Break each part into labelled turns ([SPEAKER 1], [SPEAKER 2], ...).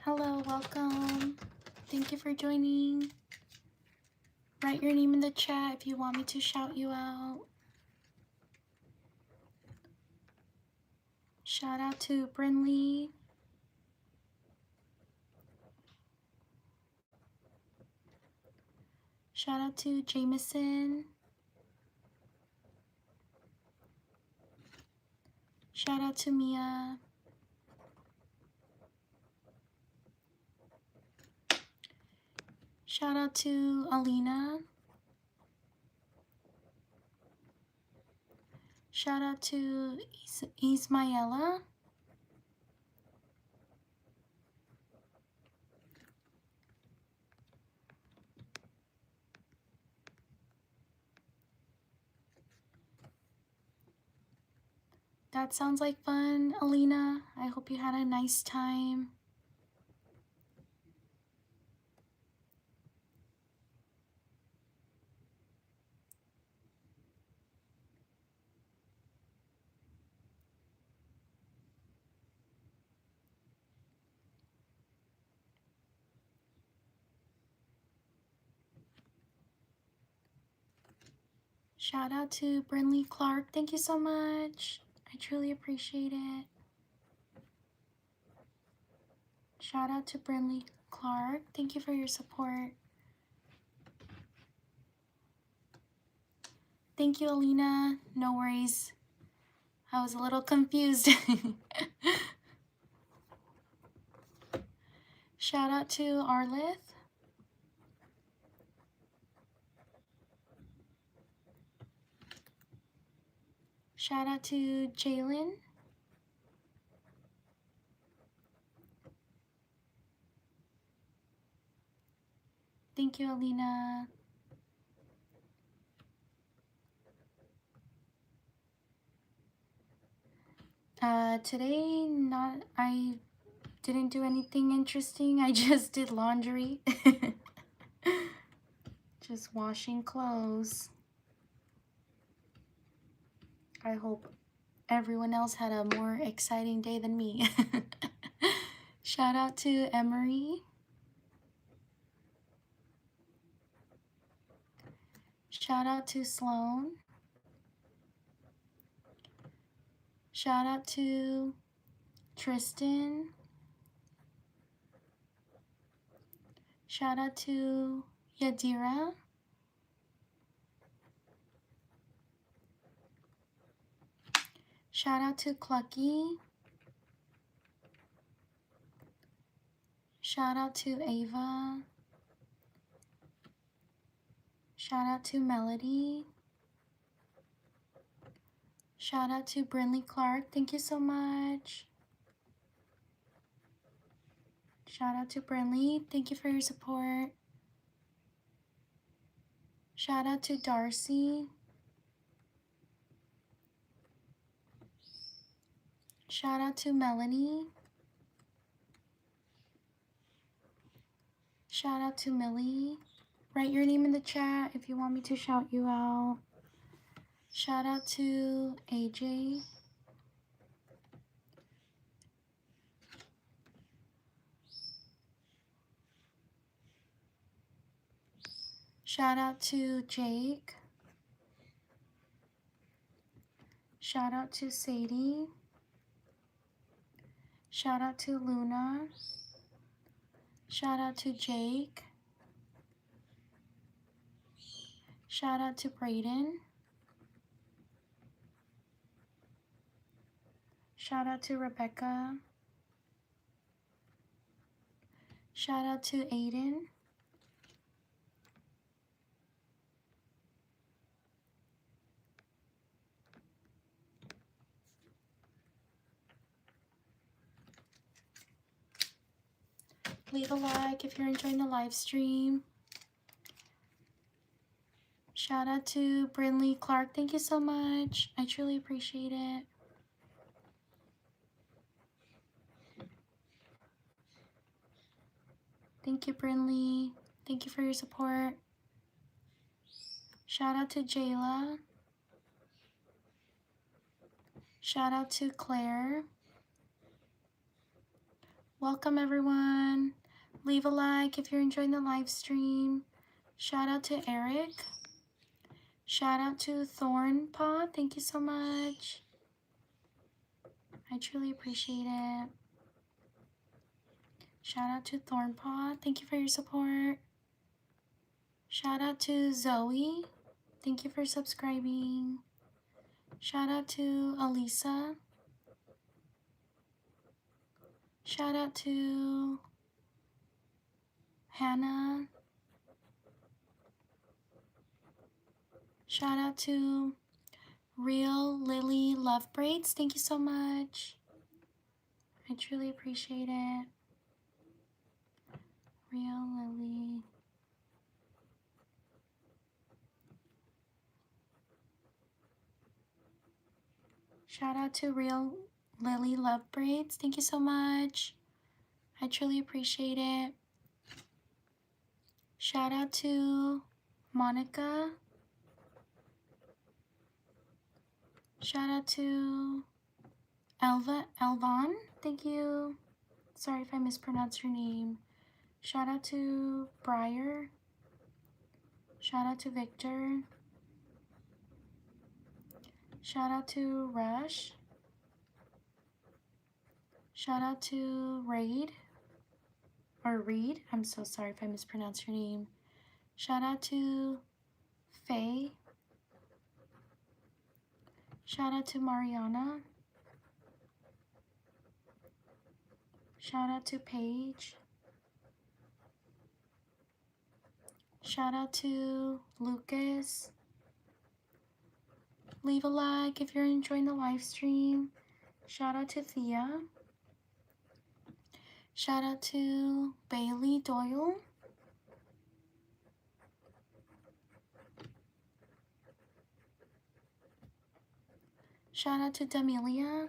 [SPEAKER 1] Hello, welcome. Thank you for joining. Write your name in the chat if you want me to shout you out. Shout out to Brinley. Shout out to Jameson. Shout out to Mia. Shout out to Alina. Shout out to Ismaela. That sounds like fun, Alina. I hope you had a nice time. Shout out to Brinley Clark. Thank you so much. I truly appreciate it. Shout out to Brinley Clark. Thank you for your support. Thank you, Alina. No worries. I was a little confused. Shout out to Arlith. Shout out to Jalen. Thank you, Alina. Today, I didn't do anything interesting. I just did laundry. Just washing clothes. I hope everyone else had a more exciting day than me. Shout out to Emery. Shout out to Sloan. Shout out to Tristan. Shout out to Yadira. Shout out to Clucky. Shout out to Ava. Shout out to Melody. Shout out to Brinley Clark. Thank you so much. Shout out to Brinley. Thank you for your support. Shout out to Darcy. Shout out to Melanie. Shout out to Millie. Write your name in the chat if you want me to shout you out. Shout out to AJ. Shout out to Jake. Shout out to Sadie. Shout out to Luna. Shout out to Jake. Shout out to Brayden. Shout out to Rebecca. Shout out to Aiden. Leave a like if you're enjoying the live stream. Shout out to Brinley Clark. Thank you so much. I truly appreciate it. Thank you, Brinley. Thank you for your support. Shout out to Jayla. Shout out to Claire. Welcome everyone. Leave a like if you're enjoying the live stream. Shout out to Eric. Shout out to Thornpaw. Thank you so much. I truly appreciate it. Shout out to Thornpaw. Thank you for your support. Shout out to Zoe. Thank you for subscribing. Shout out to Elisa. Shout out to Hannah. Shout out to Real Lily Love Braids. Thank you so much. I truly appreciate it. Real Lily. Shout out to Real Lily Love Braids. Thank you so much. I truly appreciate it. Shout out to Monica. Shout out to Elvan. Thank you. Sorry if I mispronounced your name. Shout out to Briar. Shout out to Victor. Shout out to Rush. Shout out to Reed. I'm so sorry if I mispronounced your name. Shout out to Faye. Shout out to Mariana. Shout out to Paige. Shout out to Lucas. Leave a like if you're enjoying the live stream. Shout out to Thea. Shout out to Bailey Doyle. Shout out to Damelia.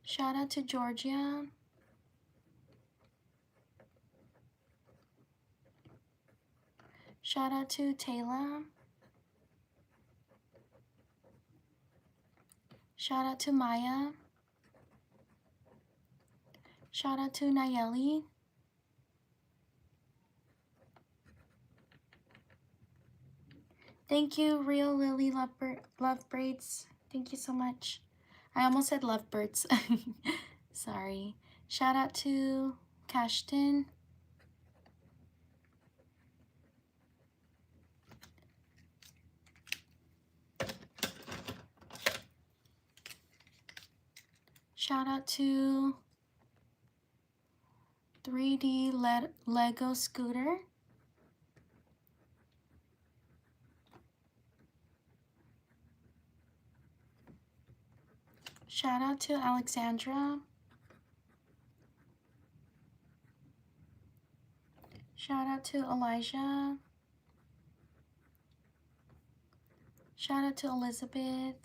[SPEAKER 1] Shout out to Georgia. Shout out to Taylor. Shout out to Maya. Shout out to Nayeli. Thank you, Real Lily Love Braids. Thank you so much. I almost said lovebirds. Sorry. Shout out to Cashton. Shout out to 3D Lego Scooter. Shout out to Alexandra. Shout out to Elijah. Shout out to Elizabeth.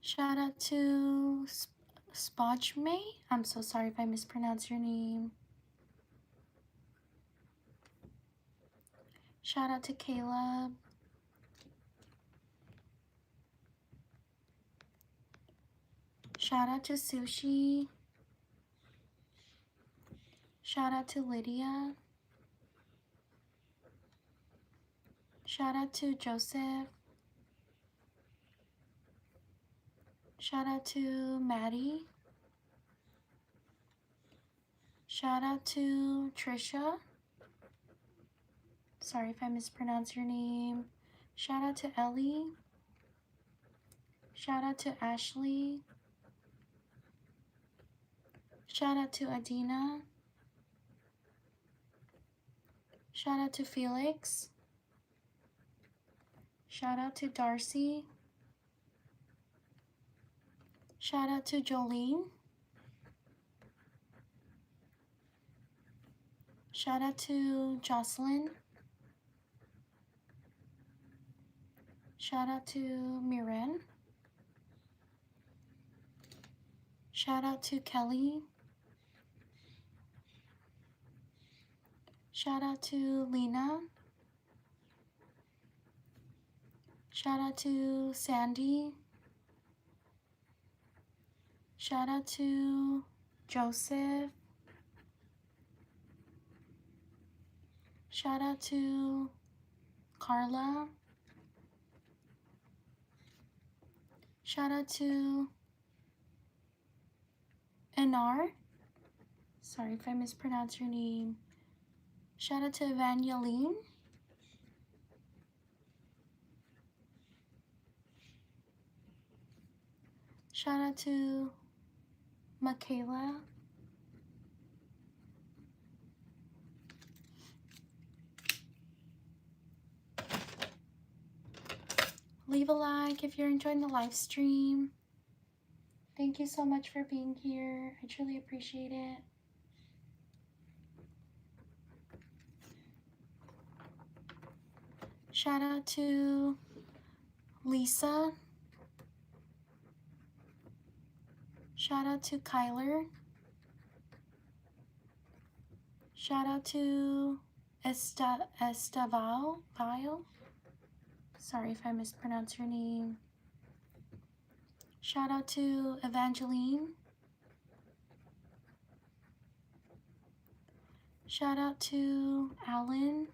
[SPEAKER 1] Shout out to Spojme. I'm so sorry if I mispronounced your name. Shout out to Caleb. Shout out to Sushi. Shout out to Lydia. Shout out to Joseph. Shout out to Maddie. Shout out to Trisha. Sorry if I mispronounced your name. Shout out to Ellie. Shout out to Ashley. Shout out to Adina. Shout out to Felix. Shout out to Darcy. Shout out to Jolene. Shout out to Jocelyn. Shout out to Miren. Shout out to Kelly. Shout out to Lena. Shout out to Sandy. Shout out to Joseph. Shout out to Carla. Shout out to Anar. Sorry if I mispronounce your name. Shout out to Evangeline. Shout out to Michaela. Leave a like if you're enjoying the live stream. Thank you so much for being here. I truly appreciate it. Shout out to Lisa. Shout out to Kyler. Shout out to Estaval. Sorry if I mispronounce your name. Shout out to Evangeline. Shout out to Alan.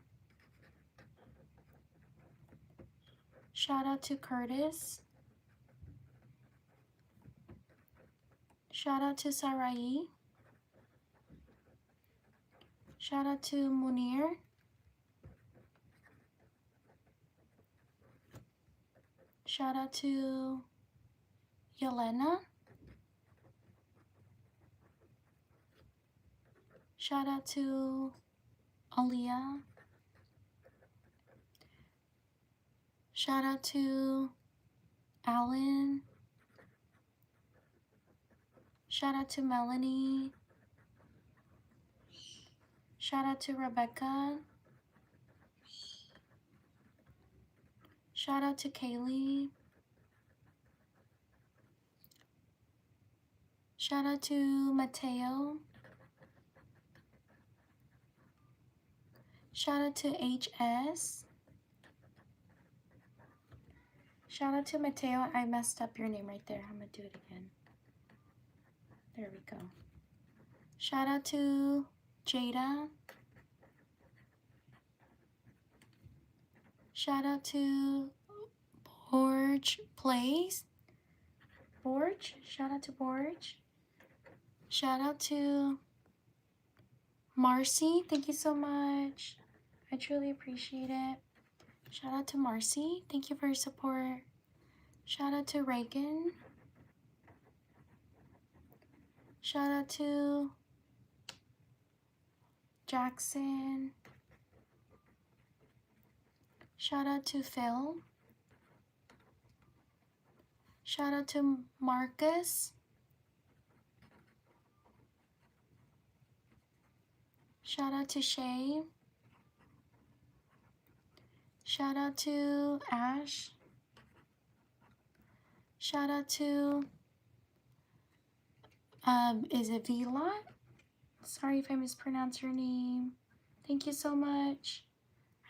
[SPEAKER 1] Shout out to Curtis. Shout out to Sarai. Shout out to Munir. Shout out to Yelena. Shout out to Aaliyah. Shout out to Alan. Shout out to Melanie. Shout out to Rebecca. Shout out to Kaylee. Shout out to Mateo. Shout out to HS. Shout out to Mateo. I messed up your name right there. I'm going to do it again. There we go. Shout out to Jada. Shout out to Borge Plays. Borge. Shout out to Borge. Shout out to Marcy. Thank you so much. I truly appreciate it. Shout out to Marcy. Thank you for your support. Shout out to Reagan. Shout out to Jackson. Shout out to Phil. Shout out to Marcus. Shout out to Shay. Shout out to Ash. Shout out to, is it Vlot? Sorry if I mispronounce your name. Thank you so much.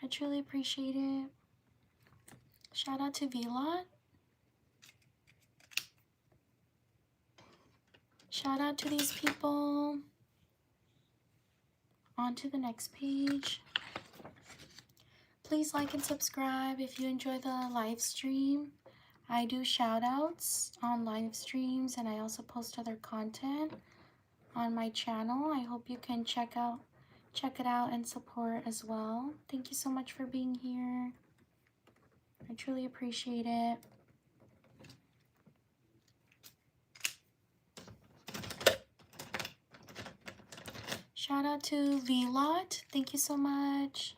[SPEAKER 1] I truly appreciate it. Shout out to Vlot. Shout out to these people. On to the next page. Please like and subscribe if you enjoy the live stream. I do shout outs on live streams and I also post other content on my channel. I hope you can check it out and support as well. Thank you so much for being here. I truly appreciate it. Shout out to Vlot. Thank you so much.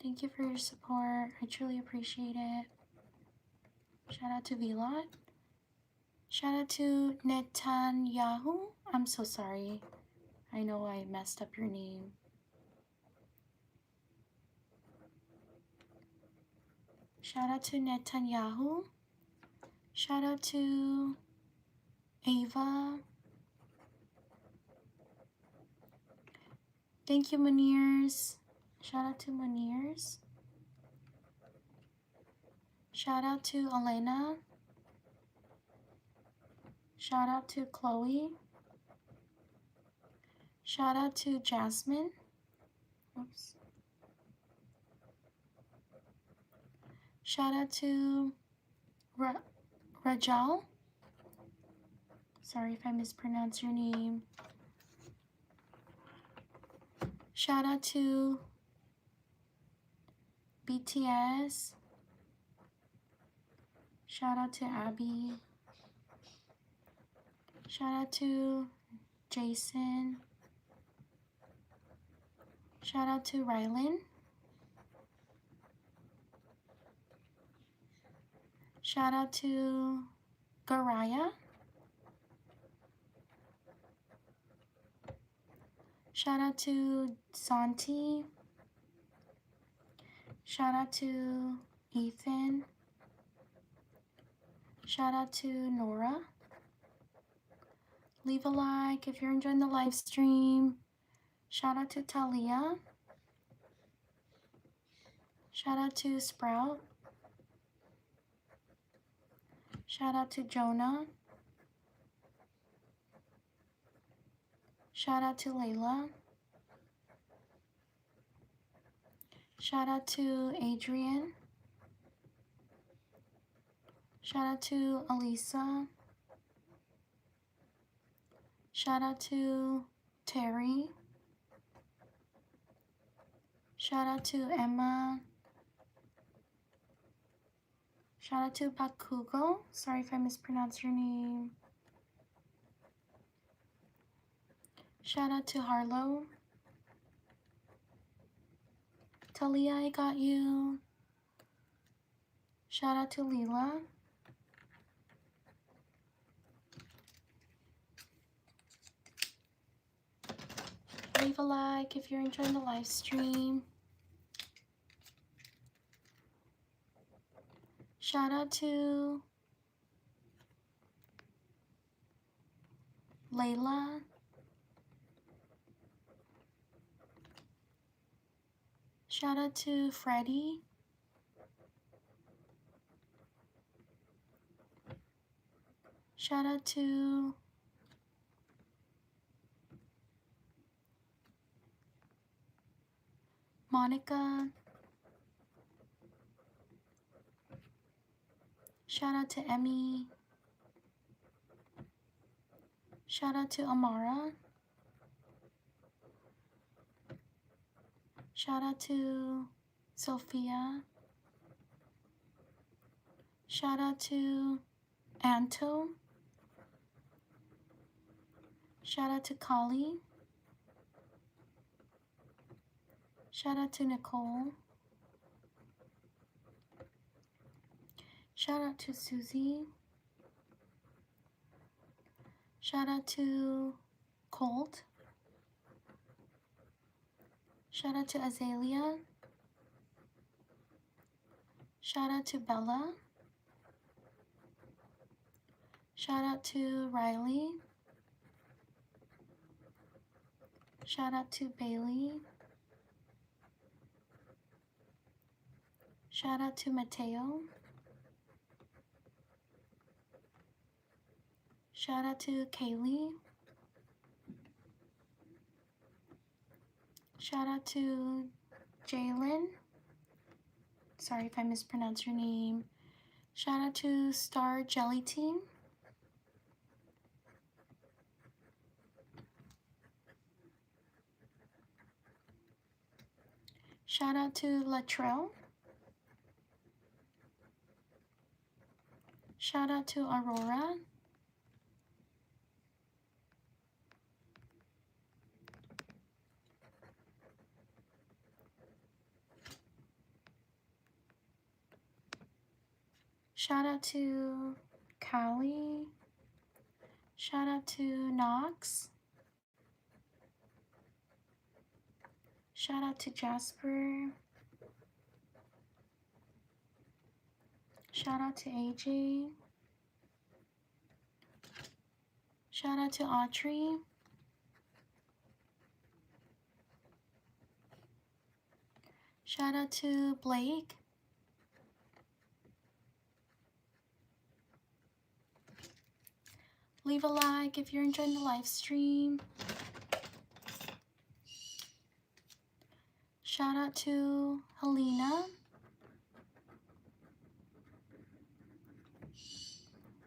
[SPEAKER 1] Thank you for your support. I truly appreciate it. Shout out to Vlot. Shout out to Netanyahu. I'm so sorry. I know I messed up your name. Shout out to Netanyahu. Shout out to Ava. Thank you, Muniers. Shout out to Muniers. Shout out to Elena. Shout out to Chloe. Shout out to Jasmine. Oops. Shout out to Rajal. Sorry if I mispronounce your name. Shout out to BTS. Shout out to Abby. Shout out to Jason. Shout out to Rylan. Shout out to Garaya. Shout out to Santi. Shout out to Ethan. Shout out to Nora. Leave a like if you're enjoying the live stream. Shout out to Talia. Shout out to Sprout. Shout out to Jonah. Shout out to Layla. Shout out to Adrian. Shout out to Elisa. Shout out to Terry. Shout out to Emma. Shout out to Bakugo. Sorry if I mispronounced your name. Shout out to Harlow. Talia, I got you. Shout out to Leela. Leave a like if you're enjoying the live stream. Shout out to Layla. Shout out to Freddie. Shout out to Monica. Shout out to Emmy. Shout out to Amara. Shout out to Sophia. Shout out to Anto. Shout out to Kali. Shout out to Nicole. Shout out to Susie. Shout out to Colt. Shout out to Azalea. Shout out to Bella. Shout out to Riley. Shout out to Bailey. Shout out to Mateo. Shout out to Kaylee. Shout out to Jalen. Sorry if I mispronounced your name. Shout out to Star Jelly Team. Shout out to Latrell. Shout out to Aurora. Shout out to Callie. Shout out to Knox. Shout out to Jasper. Shout out to AJ. Shout out to Audrey. Shout out to Blake. Leave a like if you're enjoying the live stream. Shout out to Helena.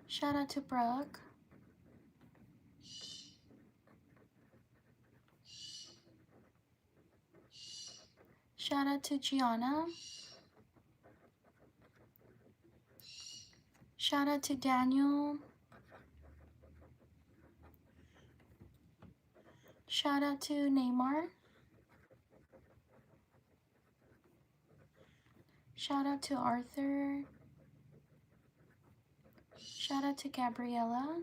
[SPEAKER 1] Shout out to Brooke. Shout out to Gianna. Shout out to Daniel. Shout out to Neymar. Shout out to Arthur. Shout out to Gabriella.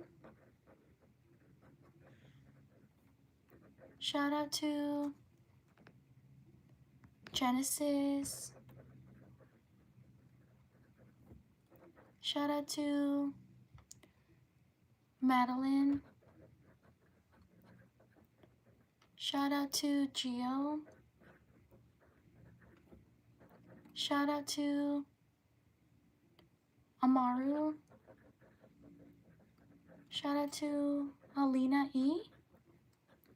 [SPEAKER 1] Shout out to Genesis. Shout out to Madeline. Shout out to Gio. Shout out to Amaru. Shout out to Alina E.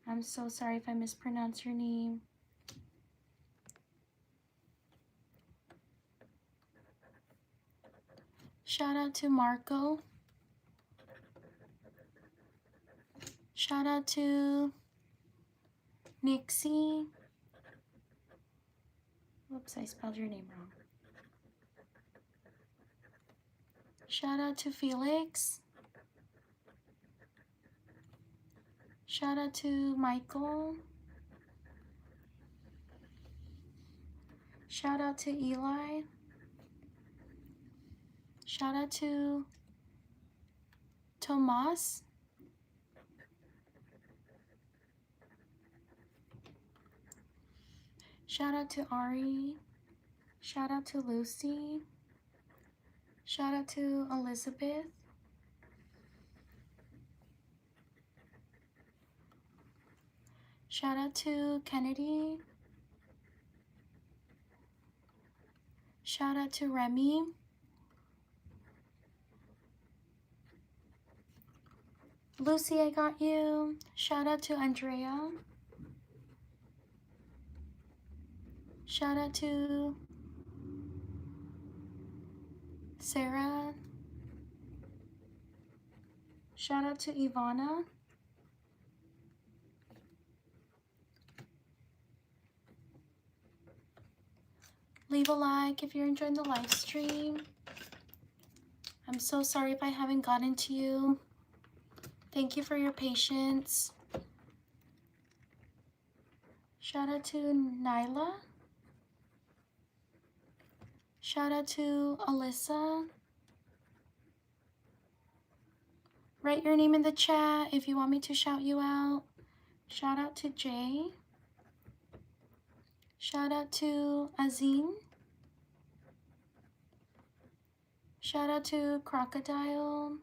[SPEAKER 1] I'm so sorry if I mispronounce your name. Shout out to Marco. Shout out to Nixie. Whoops, I spelled your name wrong. Shout out to Felix. Shout out to Michael. Shout out to Eli. Shout out to Tomas. Shout out to Ari. Shout out to Lucy. Shout out to Elizabeth. Shout out to Kennedy. Shout out to Remy. Lucy, I got you. Shout out to Andrea. Shout out to Sarah. Shout out to Ivana. Leave a like if you're enjoying the live stream. I'm so sorry if I haven't gotten to you. Thank you for your patience. Shout out to Nyla. Shout out to Alyssa. Write your name in the chat if you want me to shout you out. Shout out to Jay. Shout out to Azine. Shout out to Crocodile.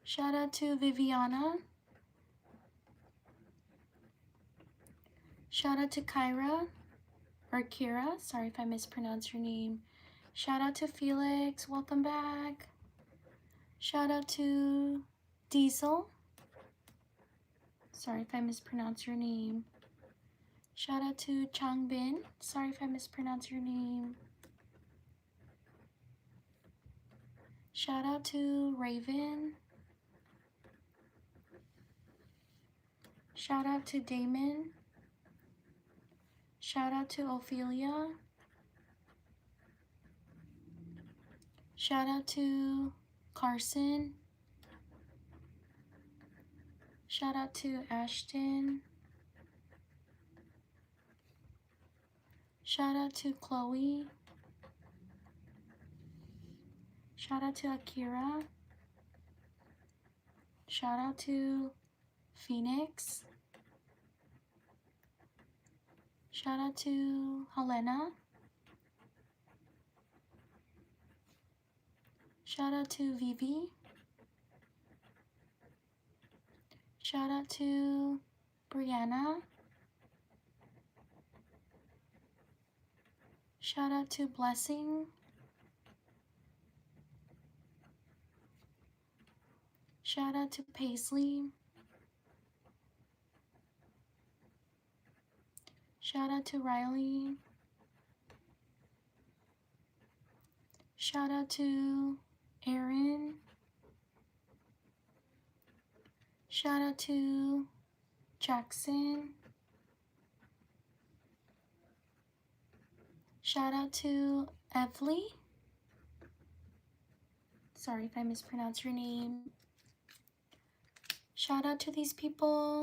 [SPEAKER 1] Shout out to Viviana. Shout out to Kyra, or Kira, sorry if I mispronounced your name. Shout out to Felix, welcome back. Shout out to Diesel. Sorry if I mispronounced your name. Shout out to Changbin. Sorry if I mispronounced your name. Shout out to Raven. Shout out to Damon. Shout out to Ophelia. Shout out to Carson. Shout out to Ashton. Shout out to Chloe. Shout out to Akira. Shout out to Phoenix. Shout out to Helena. Shout out to Vivi. Shout out to Brianna. Shout out to Blessing. Shout out to Paisley. Shout out to Riley. Shout out to Aaron. Shout out to Jackson. Shout out to Evely. Sorry if I mispronounce your name. Shout out to these people.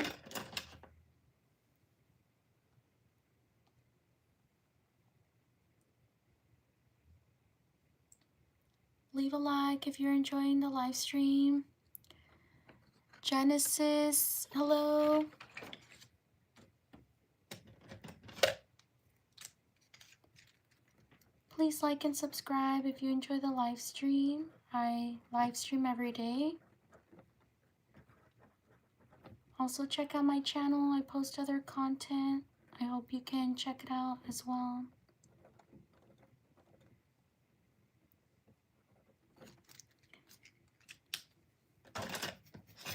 [SPEAKER 1] Leave a like if you're enjoying the live stream. Genesis, hello. Please like and subscribe if you enjoy the live stream. I live stream every day. Also check out my channel. I post other content. I hope you can check it out as well.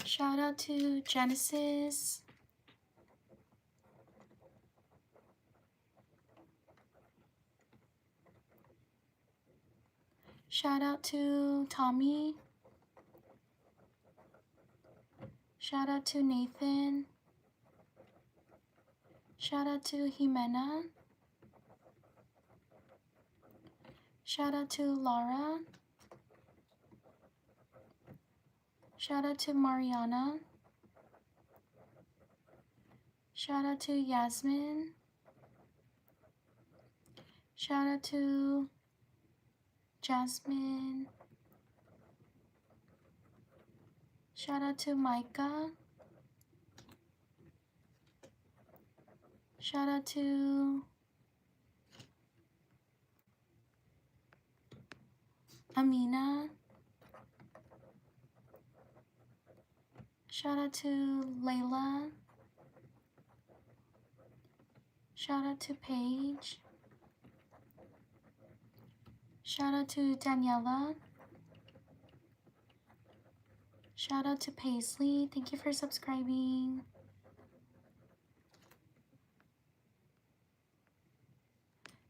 [SPEAKER 1] Shout out to Genesis. Shout out to Tommy. Shout out to Nathan. Shout out to Jimena. Shout out to Laura. Shout out to Mariana. Shout out to Yasmin. Shout out to Jasmine. Shout out to Micah. Shout out to Amina. Shout out to Layla. Shout out to Paige. Shout out to Daniela. Shout out to Paisley. Thank you for subscribing.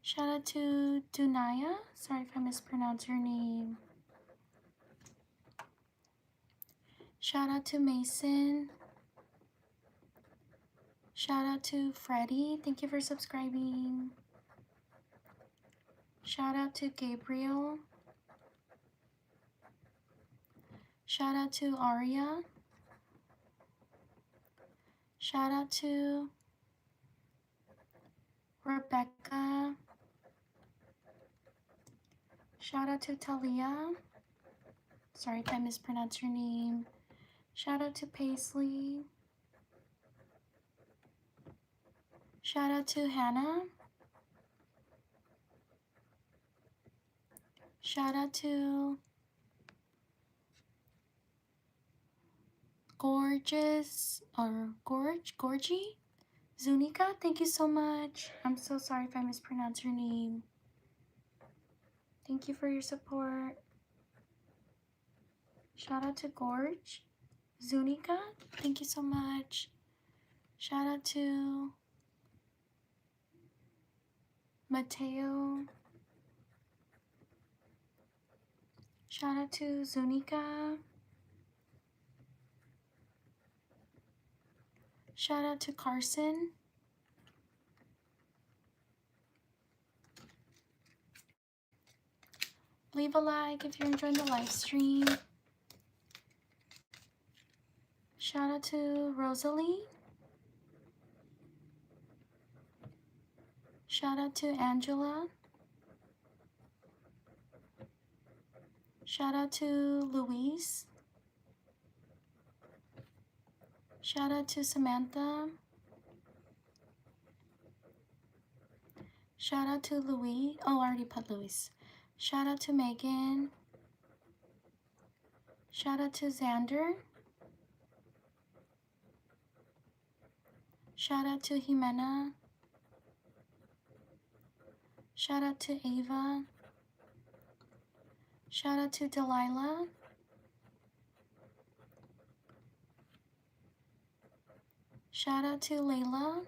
[SPEAKER 1] Shout out to Dunaya. Sorry if I mispronounced your name. Shout out to Mason. Shout out to Freddie. Thank you for subscribing. Shout out to Gabriel. Shout out to Aria. Shout out to Rebecca. Shout out to Talia. Sorry if I mispronounced your name. Shout out to Paisley. Shout out to Hannah. Shout out to Gorgie? Zunika, thank you so much. I'm so sorry if I mispronounced your name. Thank you for your support. Shout out to Gorge. Zunika, thank you so much. Shout out to Mateo. Shout out to Zunika. Shout out to Carson. Leave a like if you're enjoying the live stream. Shout out to Rosalie. Shout out to Angela. Shout out to Louise. Shout out to Samantha. Shout out to Louise. Oh, I already put Louise. Shout out to Megan. Shout out to Xander. Shout out to Jimena. Shout out to Ava. Shout out to Delilah. Shout out to Layla.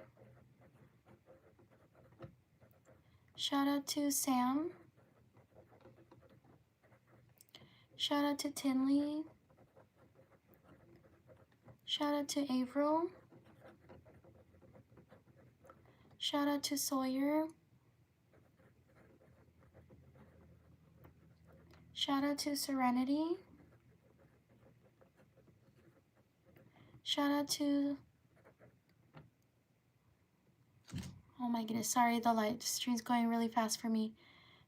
[SPEAKER 1] Shout out to Sam. Shout out to Tinley. Shout out to Avril. Shout out to Sawyer. Shout out to Serenity. Shout out to, oh my goodness, sorry, the live stream's going really fast for me.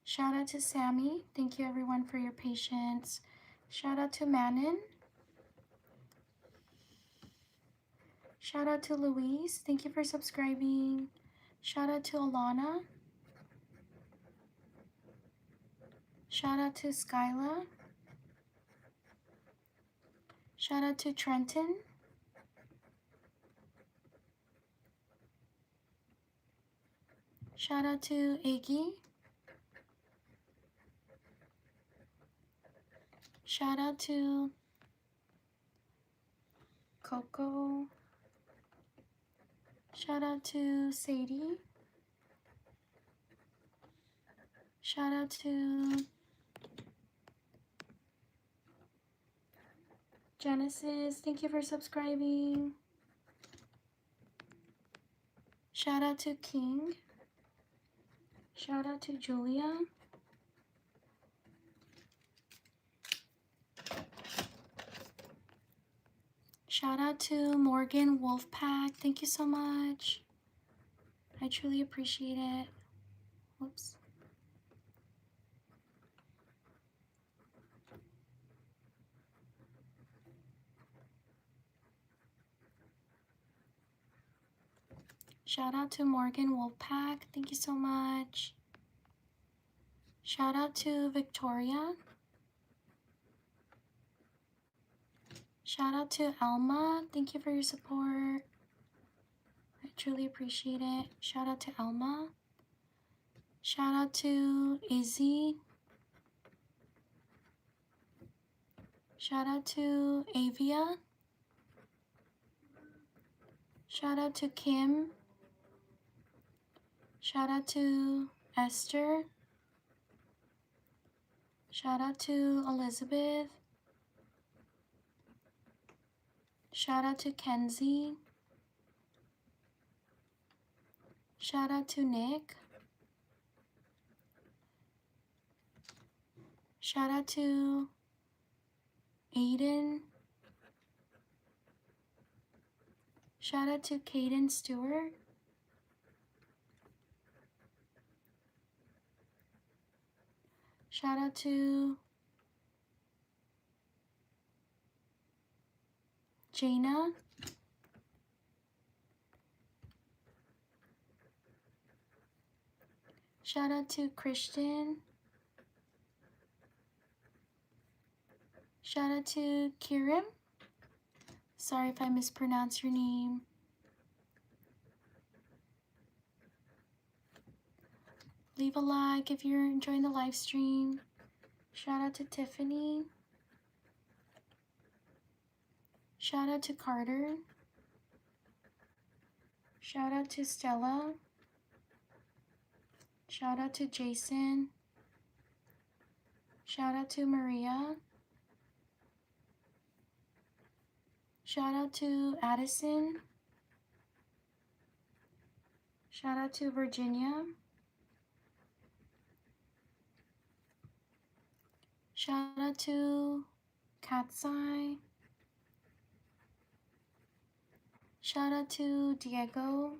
[SPEAKER 1] Shout out to Sammy. Thank you everyone for your patience. Shout out to Manon. Shout out to Louise. Thank you for subscribing. Shout out to Alana. Shout out to Skyla. Shout out to Trenton. Shout out to Iggy. Shout out to Coco. Shout out to Sadie. Shout out to Genesis. Thank you for subscribing. Shout out to King. Shout out to Julia. Shout out to Morgan Wolfpack. Thank you so much. I truly appreciate it. Whoops. Shout out to Morgan Wolfpack. Thank you so much. Shout out to Victoria. Shout out to Alma. Thank you for your support. I truly appreciate it. Shout out to Alma. Shout out to Izzy. Shout out to Avia. Shout out to Kim. Shout out to Esther. Shout out to Elizabeth. Shout out to Kenzie. Shout out to Nick. Shout out to Aiden. Shout out to Caden Stewart. Shout out to Jaina. Shout out to Christian. Shout out to Kirim. Sorry if I mispronounce your name. Leave a like if you're enjoying the live stream. Shout out to Tiffany. Shout out to Carter. Shout out to Stella. Shout out to Jason. Shout out to Maria. Shout out to Addison. Shout out to Virginia. Shout out to Katsai. Shout out to Diego.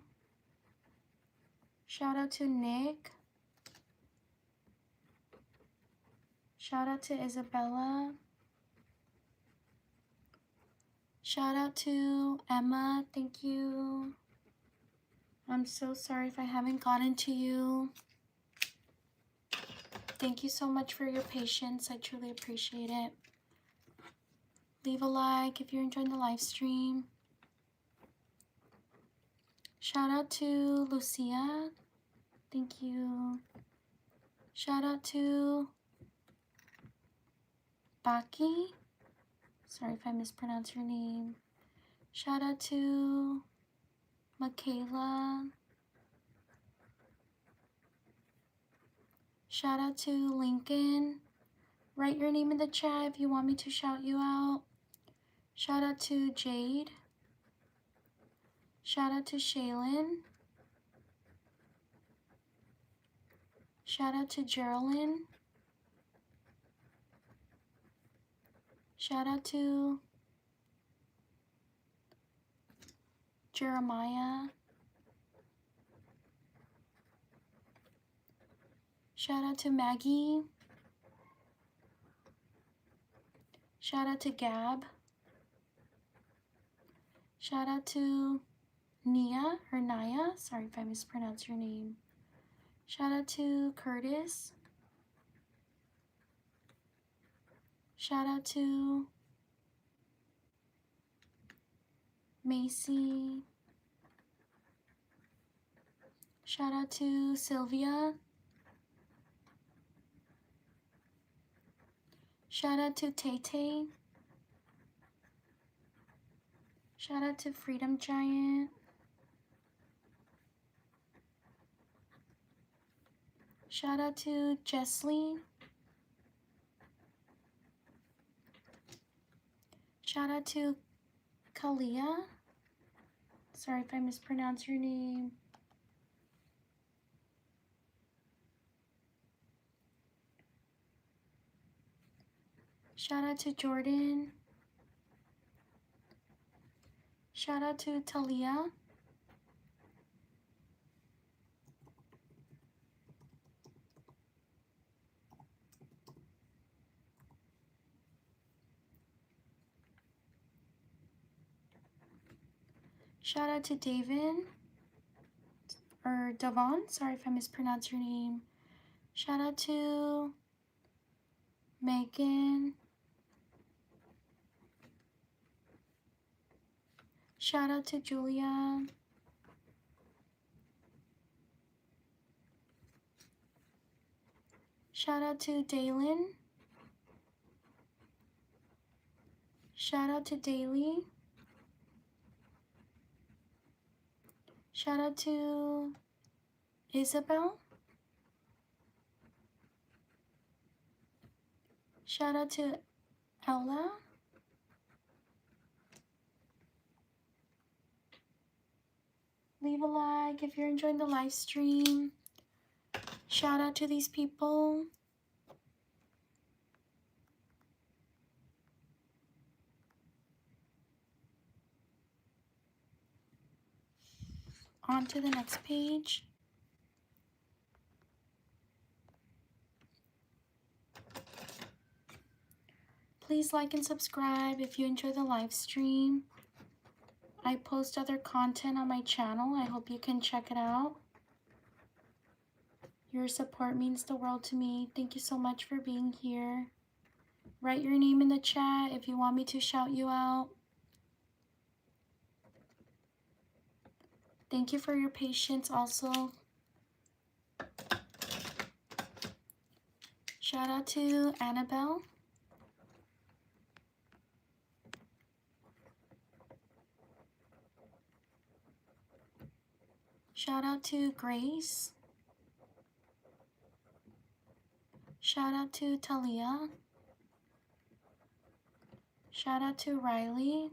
[SPEAKER 1] Shout out to Nick. Shout out to Isabella. Shout out to Emma. Thank you. I'm so sorry if I haven't gotten to you. Thank you so much for your patience. I truly appreciate it. Leave a like if you're enjoying the live stream. Shout out to Lucia. Thank you. Shout out to Baki. Sorry if I mispronounce your name. Shout out to Michaela. Shout out to Lincoln. Write your name in the chat if you want me to shout you out. Shout out to Jade. Shout out to Shaylin. Shout out to Geraldine. Shout out to Jeremiah. Shout out to Maggie. Shout out to Gab. Shout out to Nia or Naya. Sorry if I mispronounced your name. Shout out to Curtis. Shout out to Macy. Shout out to Sylvia. Shout out to Tay Tay. Shout out to Freedom Giant. Shout out to Jesslyn. Shout out to Kalia. Sorry if I mispronounced your name. Shout out to Jordan. Shout out to Talia. Shout out to David, or Devon, sorry if I mispronounced your name. Shout out to Megan. Shout out to Julia. Shout out to Daylin. Shout out to Daily. Shout out to Isabel. Shout out to Ella. Leave a like if you're enjoying the live stream. Shout out to these people. On to the next page. Please like and subscribe if you enjoy the live stream. I post other content on my channel. I hope you can check it out. Your support means the world to me. Thank you so much for being here. Write your name in the chat if you want me to shout you out. Thank you for your patience also. Shout out to Annabelle. Shout out to Grace. Shout out to Talia. Shout out to Riley.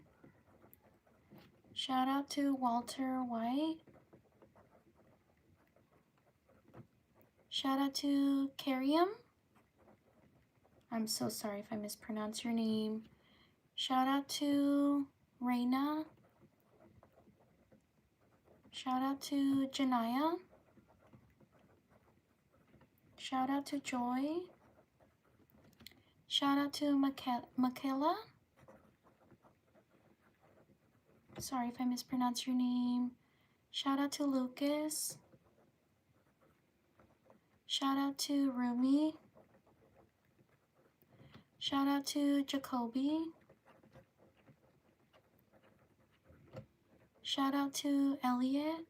[SPEAKER 1] Shout out to Walter White. Shout out to Kariam. I'm so sorry if I mispronounce your name. Shout out to Reina. Shout out to Janaya. Shout out to Joy. Shout out to Michaela. Sorry if I mispronounced your name. Shout out to Lucas. Shout out to Rumi. Shout out to Jacoby. Shout out to Elliot.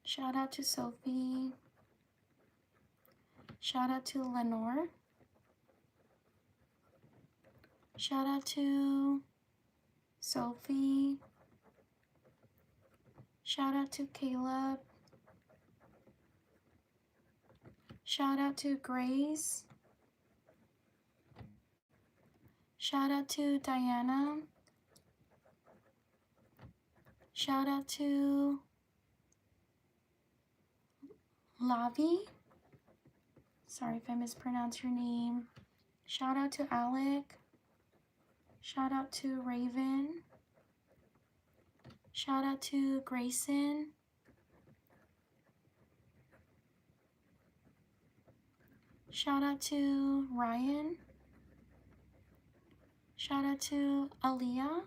[SPEAKER 1] Shout out to Sophie. Shout out to Lenore. Shout out to Sophie. Shout out to Caleb. Shout out to Grace. Shout out to Diana. Shout out to Lavi. Sorry if I mispronounced your name. Shout out to Alec. Shout out to Raven. Shout out to Grayson. Shout out to Ryan. Shout out to Aaliyah.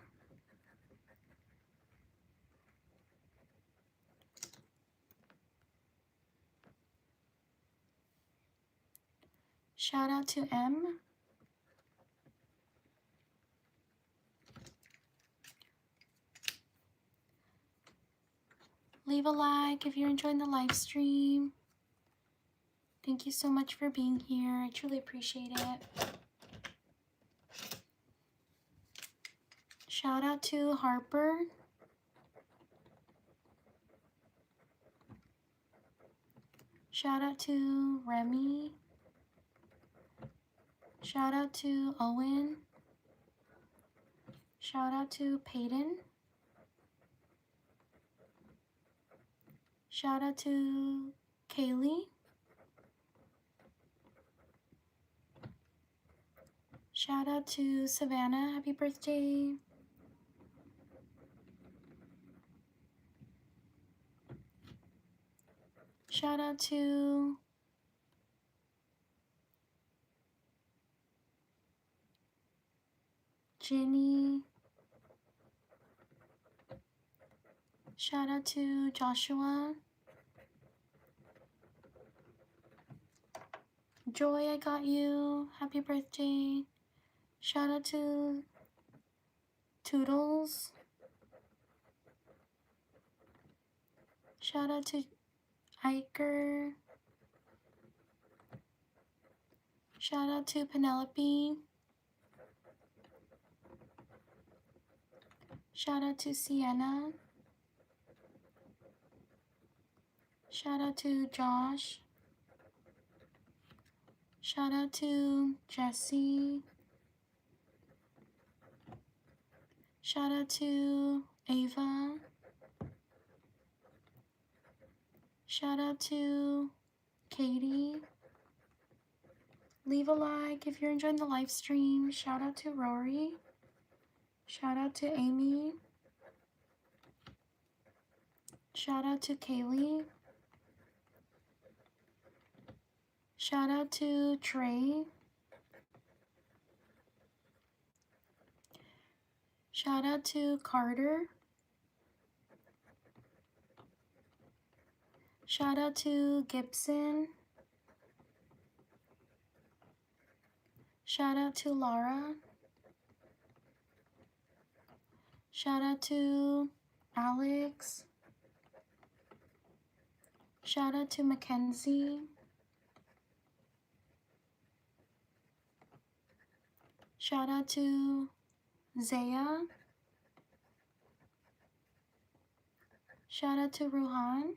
[SPEAKER 1] Shout out to M. Leave a like if you're enjoying the live stream. Thank you so much for being here. I truly appreciate it. Shout out to Harper. Shout out to Remy. Shout out to Owen. Shout out to Peyton. Shout out to Kaylee. Shout out to Savannah. Happy birthday. Shout out to Jenny. Shout out to Joshua. Joy, I got you. Happy birthday. Shout out to Toodles. Shout out to Iker. Shout out to Penelope. Shout out to Sienna. Shout out to Josh. Shout out to Jesse. Shout out to Ava. Shout out to Katie. Leave a like if you're enjoying the live stream. Shout out to Rory. Shout out to Amy. Shout out to Kaylee. Shout out to Trey. Shout out to Carter. Shout out to Gibson. Shout out to Laura. Shout out to Alex. Shout out to Mackenzie. Shout out to Zaya. Shout out to Ruhan.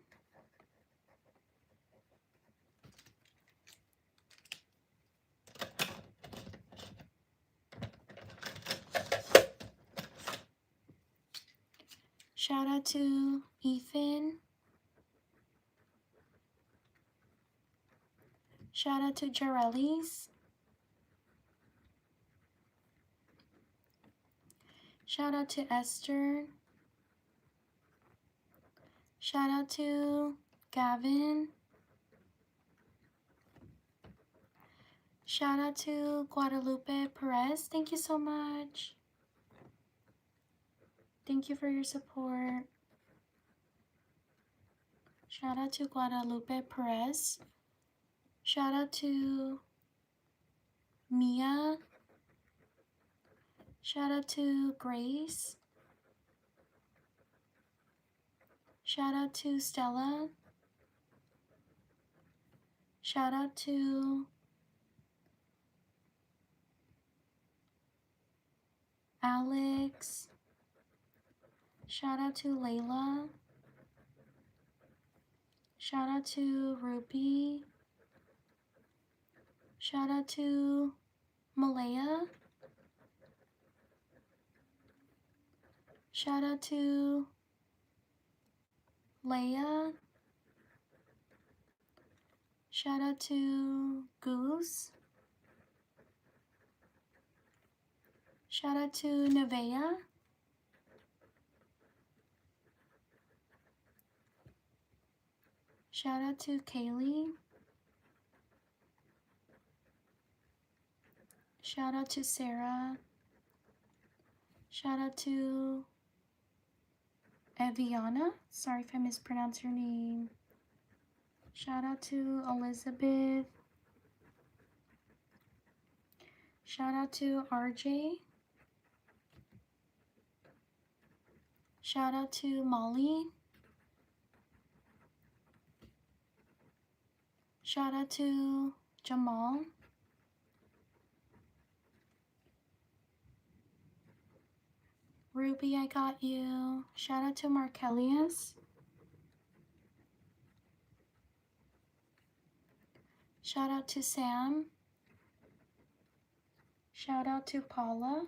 [SPEAKER 1] Shout out to Ethan. Shout out to Jarellis. Shout out to Esther. Shout out to Gavin. Shout out to Guadalupe Perez. Thank you so much. Thank you for your support. Shout out to Guadalupe Perez. Shout out to Mia. Shout out to Grace. Shout out to Stella. Shout out to Alex. Shout out to Layla. Shout out to Ruby. Shout out to Malaya. Shout out to Leia. Shout out to Goose. Shout out to Nevaeh. Shout out to Kaylee. Shout out to Sarah. Shout out to Eviana. Sorry if I mispronounce your name. Shout out to Elizabeth. Shout out to RJ. Shout out to Molly. Shout out to Jamal. Ruby, I got you. Shout out to Markellius. Shout out to Sam. Shout out to Paula.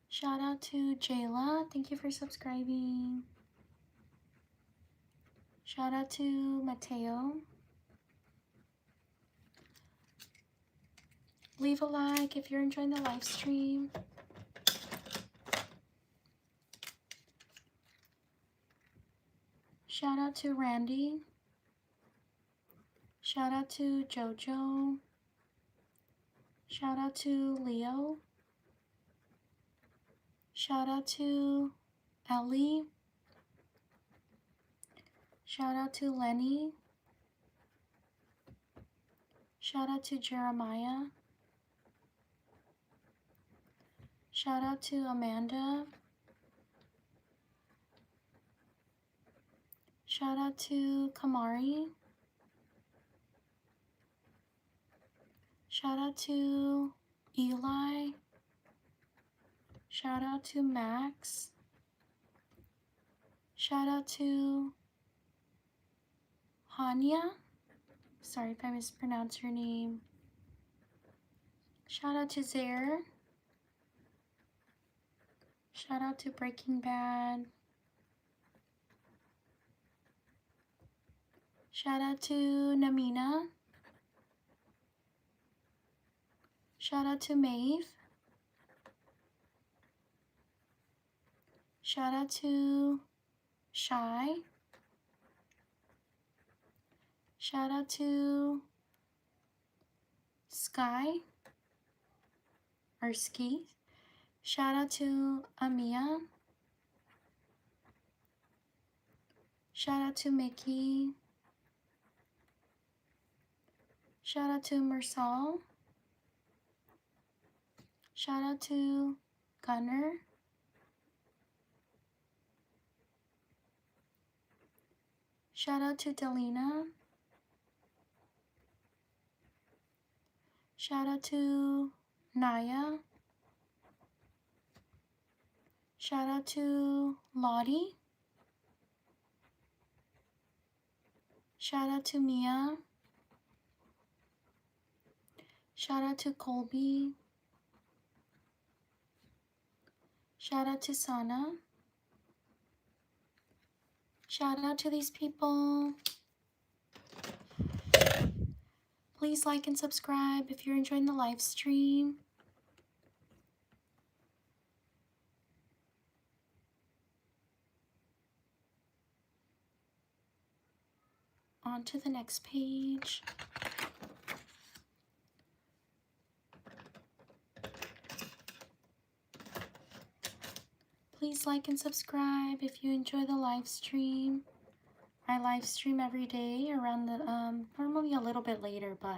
[SPEAKER 1] Shout out to Jayla. Thank you for subscribing. Shout out to Mateo. Leave a like if you're enjoying the live stream. Shout out to Randy. Shout out to Jojo. Shout out to Leo. Shout out to Ellie. Shout out to Lenny. Shout out to Jeremiah. Shout out to Amanda. Shout out to Kamari. Shout out to Eli. Shout out to Max. Shout out to Hania. Sorry if I mispronounced your name. Shout out to Zaire. Shout out to Breaking Bad. Shout out to Namina. Shout out to Maeve. Shout out to Shy. Shout out to Sky or Ski. Shout out to Amia. Shout out to Mickey. Shout out to Mersal. Shout out to Gunner. Shout out to Delina. Shout out to Naya. Shout out to Lottie. Shout out to Mia. Shout out to Colby. Shout out to Sana. Shout out to these people. Please like and subscribe if you're enjoying the live stream. On to the next page. Please like and subscribe if you enjoy the live stream. I live stream every day around the normally a little bit later, but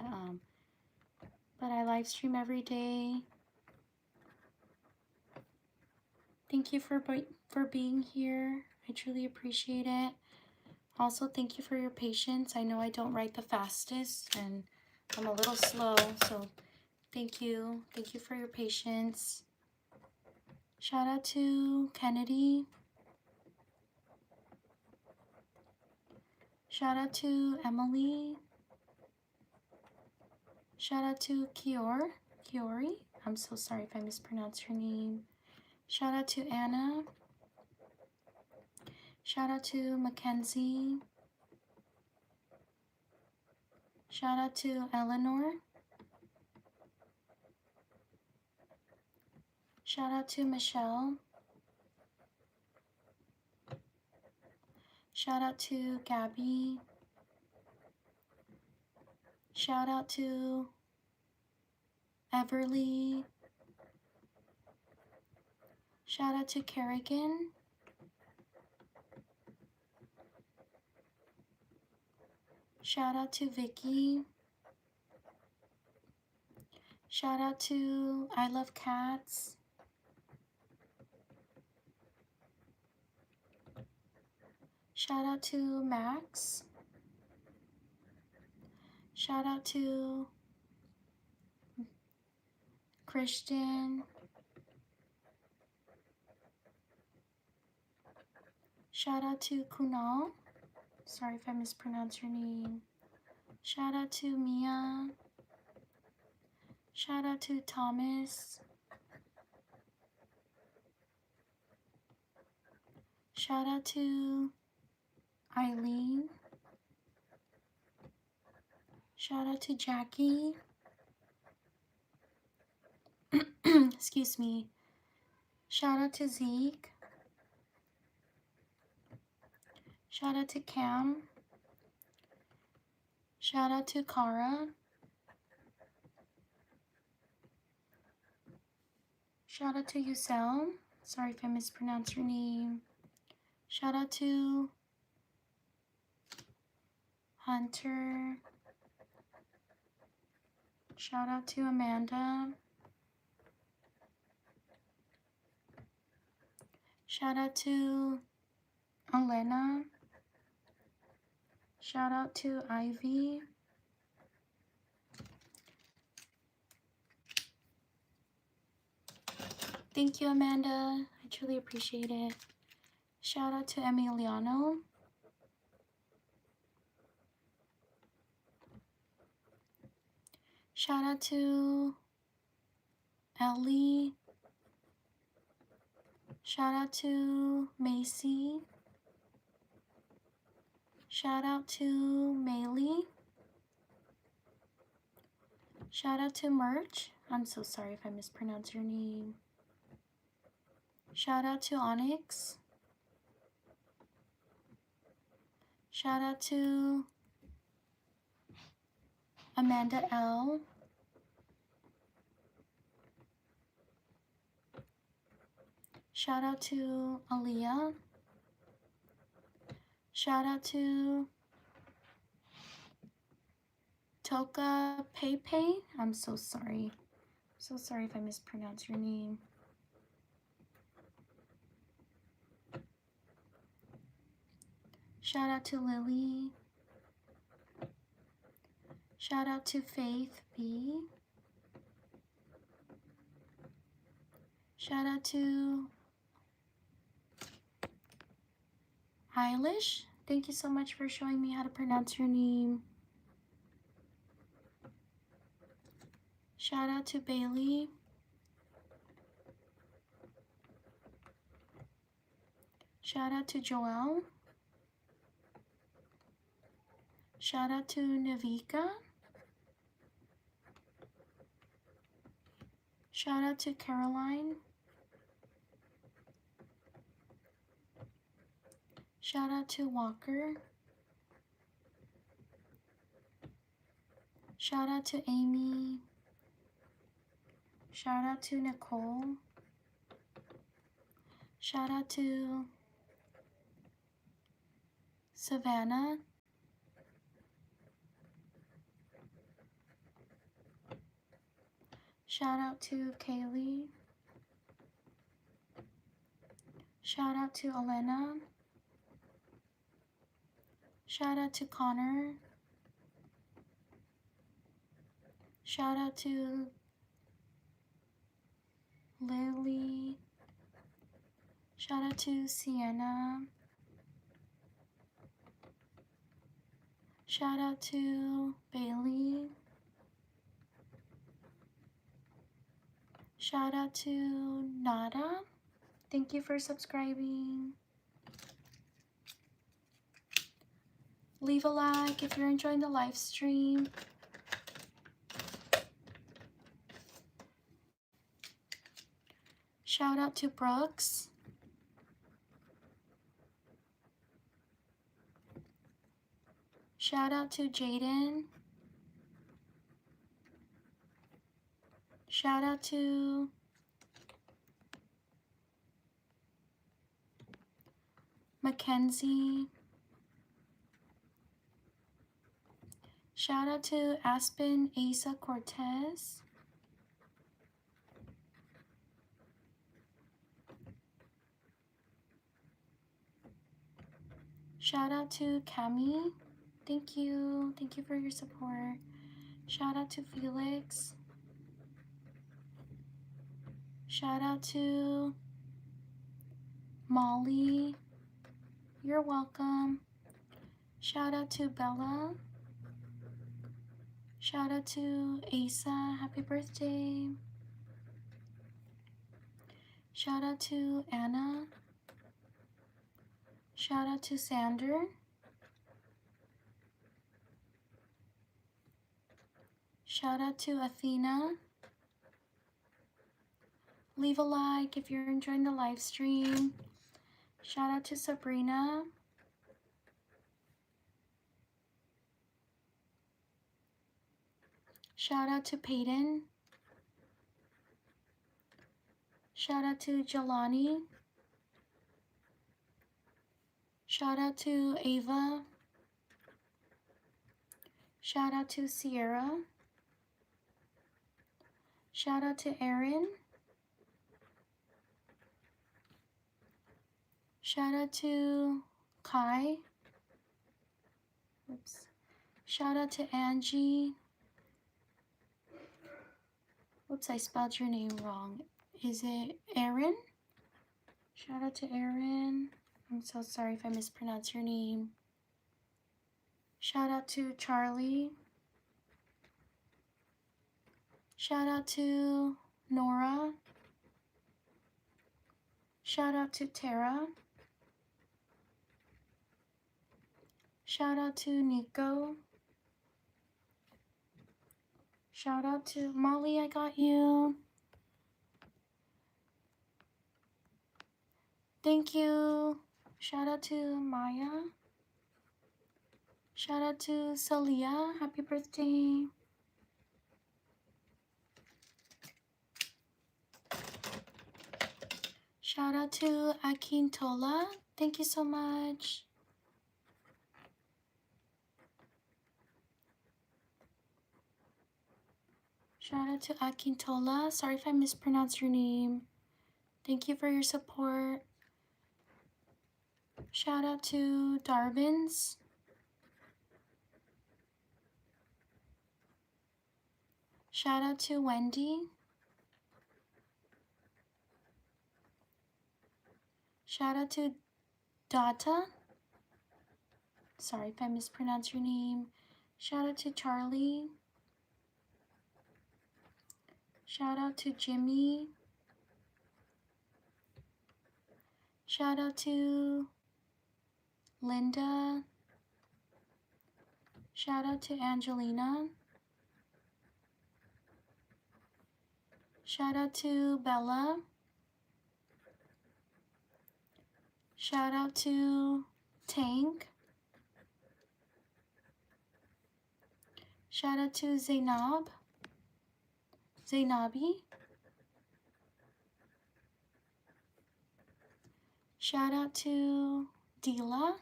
[SPEAKER 1] I live stream every day. Thank you for being here. I truly appreciate it. Also, thank you for your patience. I know I don't write the fastest and I'm a little slow, so thank you. Thank you for your patience. Shout out to Kennedy. Shout out to Emily. Shout out to Kiori. I'm so sorry if I mispronounced her name. Shout out to Anna. Shout out to Mackenzie. Shout out to Eleanor. Shout out to Michelle. Shout out to Gabby. Shout out to Everly. Shout out to Kerrigan. Shout out to Vicky. Shout out to I Love Cats. Shout out to Max. Shout out to Christian. Shout out to Kunal. Sorry if I mispronounced your name. Shout out to Mia. Shout out to Thomas. Shout out to Eileen. Shout out to Jackie. Excuse me. Shout out to Zeke. Shout out to Cam. Shout out to Kara. Shout out to Yusel. Sorry if I mispronounced your name. Shout out to Hunter. Shout out to Amanda. Shout out to Elena. Shout out to Ivy. Thank you, Amanda. I truly appreciate it. Shout out to Emiliano. Shout out to Ellie. Shout out to Macy. Shout out to Maylee. Shout out to Merch. I'm so sorry if I mispronounced your name. Shout out to Onyx. Shout out to Amanda L. Shout out to Aaliyah. Shout out to Toka Pepe. I'm so sorry. So sorry if I mispronounced your name. Shout out to Lily. Shout out to Faith B. Shout out to Eilish. Thank you so much for showing me how to pronounce your name. Shout out to Bailey. Shout out to Joelle. Shout out to Navika. Shout out to Caroline. Shout out to Walker. Shout out to Amy. Shout out to Nicole. Shout out to Savannah. Shout out to Kaylee. Shout out to Elena. Shout out to Connor. Shout out to Lily. Shout out to Sienna. Shout out to Bailey. Shout out to Nada. Thank you for subscribing. Leave a like if you're enjoying the live stream. Shout out to Brooks. Shout out to Jaden. Shout out to Mackenzie. Shout out to Aspen Asa Cortez. Shout out to Cami. Thank you. Thank you for your support. Shout out to Felix. Shout out to Molly. You're welcome. Shout out to Bella. Shout out to Asa. Happy birthday. Shout out to Anna. Shout out to Sander. Shout out to Athena. Leave a like if you're enjoying the live stream. Shout out to Sabrina. Shout out to Peyton. Shout out to Jelani. Shout out to Ava. Shout out to Sierra. Shout out to Erin. Shout out to Kai. Oops. Shout out to Angie. Oops, I spelled your name wrong. Is it Erin? Shout out to Erin. I'm so sorry if I mispronounced your name. Shout out to Charlie. Shout out to Nora. Shout out to Tara. Shout out to Nico. Shout out to Molly, I got you. Thank you. Shout out to Maya. Shout out to Salia. Happy birthday. Shout out to Akintola. Thank you so much. Shout out to Akintola. Sorry if I mispronounced your name. Thank you for your support. Shout out to Darvins. Shout out to Wendy. Shout out to Data. Sorry if I mispronounced your name. Shout out to Charlie. Shout out to Jimmy. Shout out to Linda. Shout out to Angelina. Shout out to Bella. Shout out to Tank. Shout out to Zainabi. Shout out to Dila.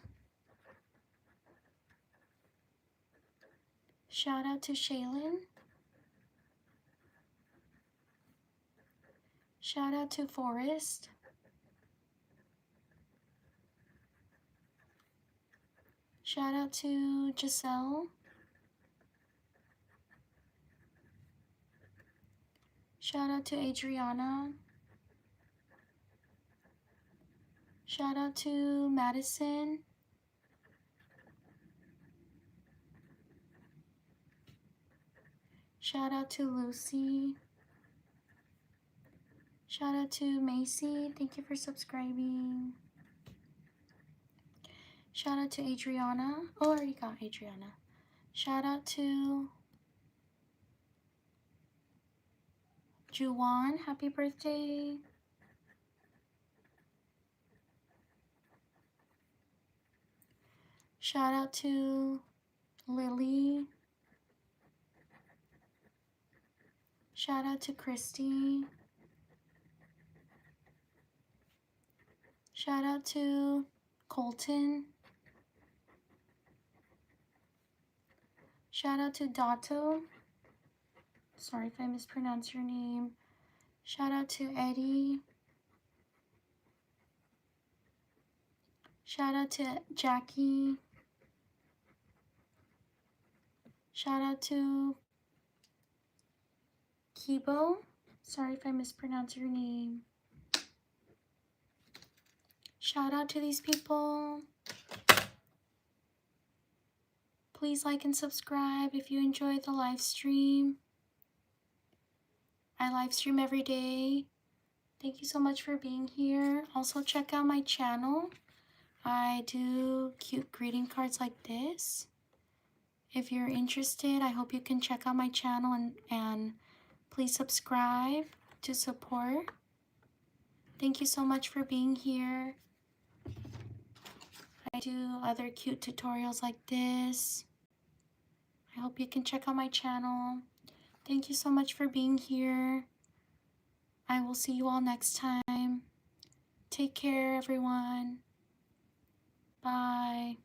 [SPEAKER 1] Shout out to Shaylin. Shout out to Forrest. Shout out to Giselle. Shout out to Adriana. Shout out to Madison. Shout out to Lucy. Shout out to Macy. Thank you for subscribing. Shout out to Adriana. Oh, I already got Adriana. Shout out to Juwan. Happy birthday. Shout out to Lily. Shout out to Christy. Shout out to Colton. Shout out to Dato. Sorry if I mispronounce your name. Shout out to Eddie. Shout out to Jackie. Shout out to Kibo. Sorry if I mispronounce your name. Shout out to these people. Please like and subscribe if you enjoy the live stream. I live stream every day. Thank you so much for being here. Also check out my channel. I do cute greeting cards like this. If you're interested, I hope you can check out my channel and please subscribe to support. Thank you so much for being here. I do other cute tutorials like this. I hope you can check out my channel. Thank you so much for being here. I will see you all next time. Take care, everyone. Bye.